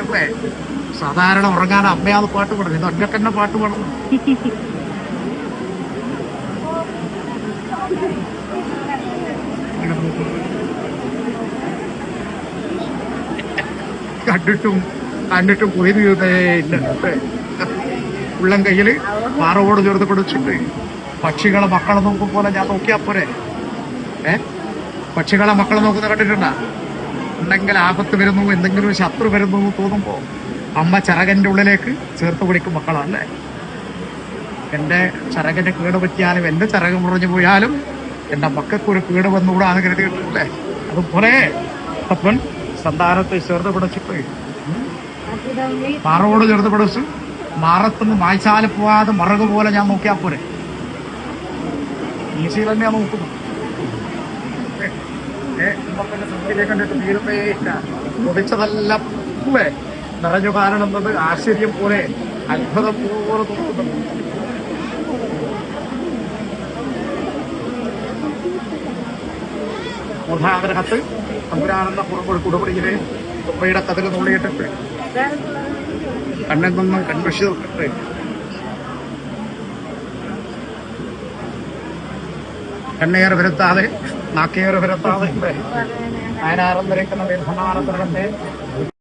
അല്ലേ? സാധാരണ ഉറങ്ങാൻ അമ്മയാന്ന് പാട്ട് പാടുന്നത്, ഇത് ഒറ്റക്കെന്നെ പാട്ട് പാടുന്നു. കണ്ടിട്ടും കണ്ടിട്ടും പോയി ഇല്ല. ഉള്ളം കയ്യില് പാറവോട് ചേർത്ത് പിടിച്ചിട്ട് പക്ഷികളെ മക്കളെ നോക്കും പോലെ ഞാൻ നോക്കിയാ പോരെ. പക്ഷികളെ മക്കളെ നോക്കുന്ന കണ്ടിട്ടുണ്ടാ? ഉണ്ടെങ്കിൽ ആപത്ത് വരുന്നു, എന്തെങ്കിലും ഒരു ശത്രു വരുന്നു എന്ന് തോന്നുമ്പോ അമ്മ ചിറകന്റെ ഉള്ളിലേക്ക് ചേർത്ത് പിടിക്കും മക്കളല്ലേ. എന്റെ ചിറകന്റെ കേട് പറ്റിയാലും എന്റെ ചിറക് മുറിഞ്ഞു പോയാലും എന്റെ മക്കൾക്കൊരു കേട് വന്നുകൂടാന്ന് കരുതിയിട്ടില്ലേ? അതുപോലെ അപ്പൻ സന്താനത്തെ ചേർത്ത് പിടിച്ചിട്ട് മാറോട് ചേർത്ത് പിടിച്ചു മാറത്തുനിന്ന് മായ്ച്ചാല് പോവാതെ മറക് പോലെ ഞാൻ നോക്കിയാ പോരെ. ഈശയിൽ തന്നെയാ നോക്കുന്നു. കണ്ടിട്ട് തീരുന്നേ ഇല്ല. കൊതിച്ചതെല്ലാം നിറഞ്ഞു കാണുന്നത് ആശ്ചര്യം പോലെ അത്ഭുതം പോലെ തോന്നുന്നു. മൂന്നാമതിനകത്ത് തമ്പുരാനെന്ന പുറമൊരു കുടപടിയിലെ തുമ്പയുടെ കഥകൾ നുള്ളിയിട്ടിട്ട് കണ്ണിൽ നിന്നും കൺവശി തൊട്ടിട്ട് കണ്ണേറെ വരുത്താതെ നാക്കേറെ വരുത്താതെ അയനാരം നിരക്കുന്ന ദീർഘമാനത്തിന്റെ